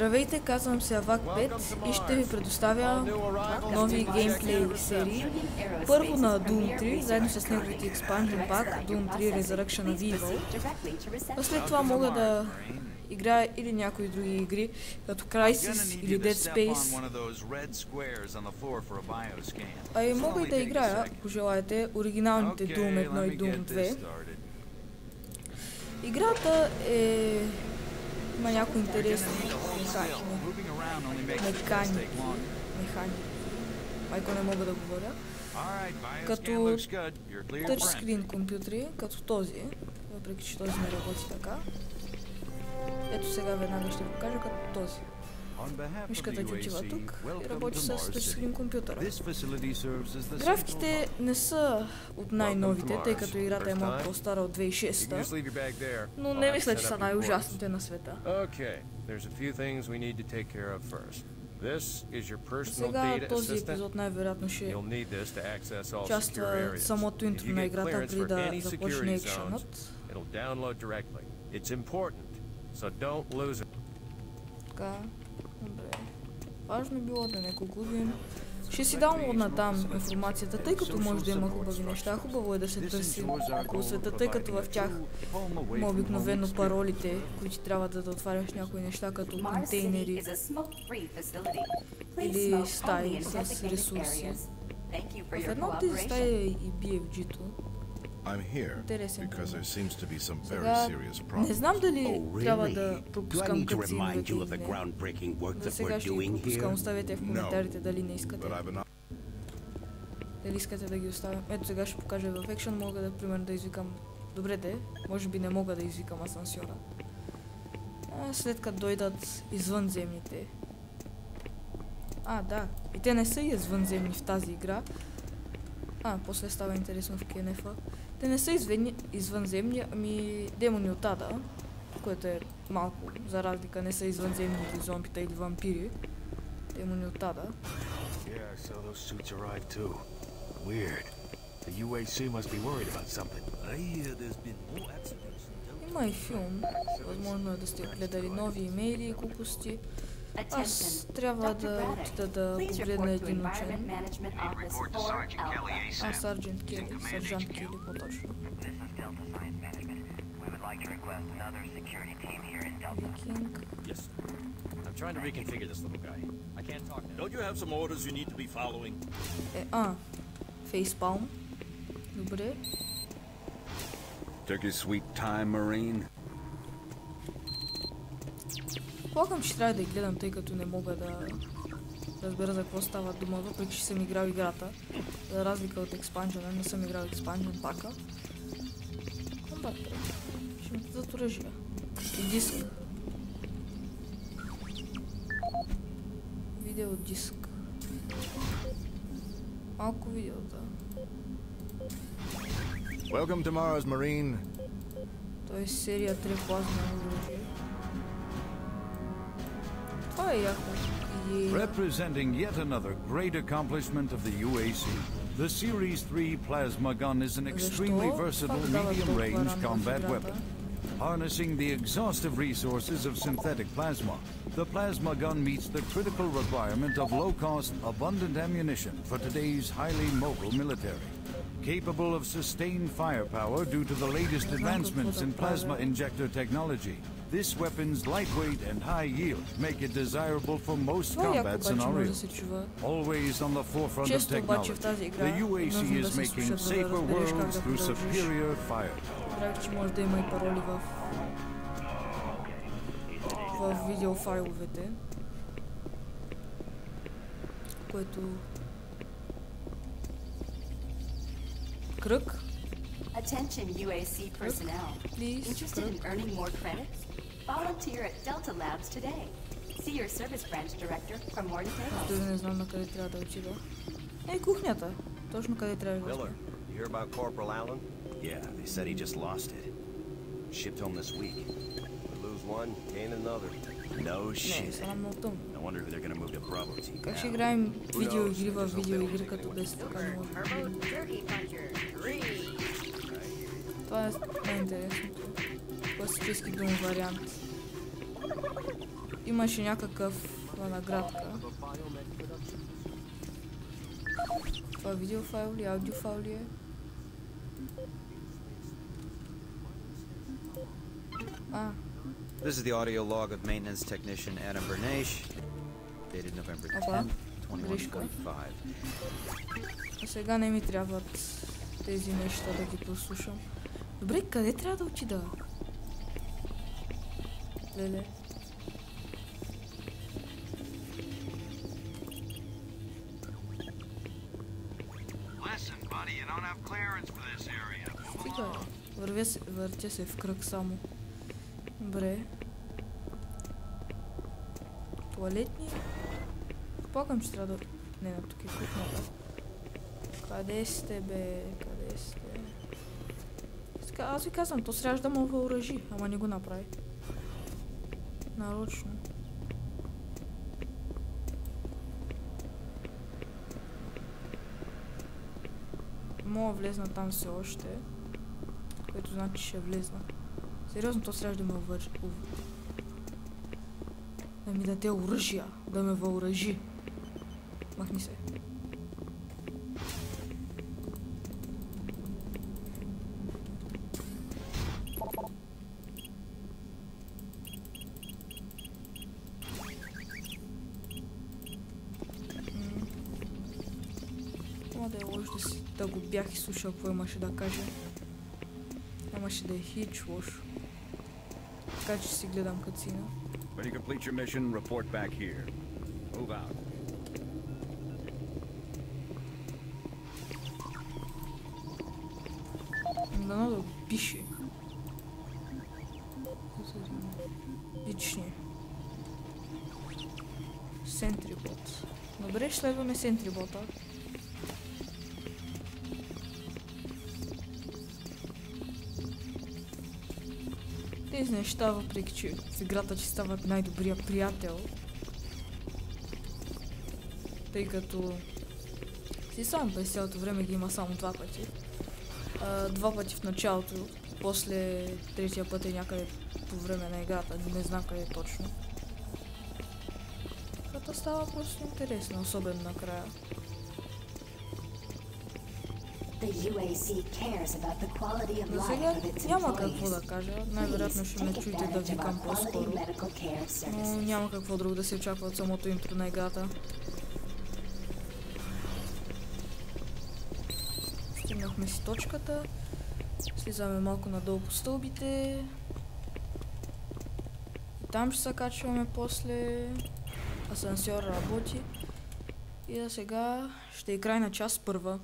Здравейте, казвам се Авак 5 и ще ви предоставя нови геймплей серии. Първо на Doom 3, заедно с неговите експанжен пак, Doom 3 Resurrection of Evil. А след това мога да играя или някои други игри, като Crysis или Dead Space. А и мога и да играя, ако желаете, оригиналните Doom 1 и Doom 2. Играта има някои интересни механики. Майко не мога да говоря. Като тъчскрин компютри, като този, въпреки че този не работи така. Ето сега веднага ще ви покажа като този. Мишката ти отива тук и работи с тъчскрин компютъра. Графиките не са от най-новите, тъй като играта е малко по-стара от 2006, но не мисля, че са най-ужасните на света. Сега този епизод най-вероятно ще участва самото интро на играта преди да започне екшенът. Така, добре. Важно е било да не го губим. Ще си даунлоудна информацията, тъй като може да има хубави неща. Хубаво е да се търси около света, тъй като в тях има обикновено паролите, които трябва да отваряш някои неща, като контейнери или стаи с ресурси. В една от тези стаи е и BFG-то. Интересен. Сега не знам дали трябва да пропускам катсиновете или не. За сега ще ги пропускам, оставете в коментарите дали не искате. Дали искате да ги оставям. Ето сега ще покажа в екшен, мога да примерно да извикам. Добре де, може би не мога да извикам асансьора. След като дойдат извънземните. Да, и те не са извънземни в тази игра. После става интересно в КНФ-а. Те не са извънземни, ами демони от ада, което е малко за разлика, не са извънземни или зомбита или вампири. Демони от ада. Има и филм, възможно е да сте гледали нови имейли и глупости. Аз трябва да отида да погледна един учен. Сержант Кели по-точно. Викинг. Фейспалм. Добре. Took a sweet time, Marine. Предполагам, че трябва да я гледам, тъй като не мога да разбера за какво става дума, въпреки че съм играл играта. За разлика от експанжена, не съм играл експанжен пака. Комбат, ще ми дадат оръжия. И диск. Видеодиск. Малко видеота. Welcome to Mars, Marine. Той е серия 3 плазма оръжие. Representing yet another great accomplishment of the UAC, the Series 3 Plasma Gun is an extremely versatile medium-range combat weapon. Harnessing the exhaustive resources of synthetic plasma, the plasma gun meets the critical requirement of low-cost, abundant ammunition for today's highly mobile military. Capable of sustained firepower due to the latest advancements in plasma injector technology, this weapon's lightweight and high yield make it desirable for most combat scenarios. Always on the forefront of technology, the UAC is making safer worlds through superior firepower. Че може да има и пароли в видеофайловете, което кръг. Attention UAC personnel. Interested in earning more credits? Volunteer at Delta Labs today. See your service branch director for more details. Не знам на къде трябва да отида. Кухнята. Точно къде трябва да отида. You hear about Corporal Allen? Yeah, they said he just lost it. Shipped home this week. We lose one, gain another. No shit. No wonder who they're gonna move to Bravo Team. Как ще играем видеоигри в видеоигри, като без така не може. Това е най-интересното. Класически дума вариант. имаше някакъв наградка. Това видеофайл ли, аудиофайл ли е? This is the audio log of maintenance technician Adam Bernache, dated November 10th, 21:45. А сега не ми трябват тези неща да ги послушам. Добре, къде трябва да отида? Леле. Стига, въртя се в кръг само. Добре. Туалетни? Плакам, че трябва да... Не, на тук е кухнята. Къде сте, бе? Къде сте? Така, аз ви казвам, то трябваше да му въоръжи, ама не го направи. Нарочно. Мога влезна там все още, което значи ще влезна. Сериозно, то трябваше да ме въоръжи. Да ми даде оръжия, да ме въоръжи. Махни се. Да е лошо да го бях изслушал какво имаше да каже. Нямаше да е хич лошо. Така че си гледам кацина. When you complete your mission, report back here. Move out. Дано да пише. Лични. Сентрибот. Добре, ще следваме Сентрибота. Тези неща, въпреки че в играта ти стават най-добрия приятел. Тъй като си сам през цялото време ги има само 2 пъти. 2 пъти в началото, после третия път е някъде по време на играта, не знам къде точно. Това става просто интересно, особено накрая. За сега няма какво да кажа, най-вероятно ще ме чуете да викам по-скоро, но няма какво друго да се очаква от самото интро на играта. Стигнахме си точката, слизаме малко надолу по стълбите и там ще се качваме после. Асансьор работи и за сега ще е крайна част първа.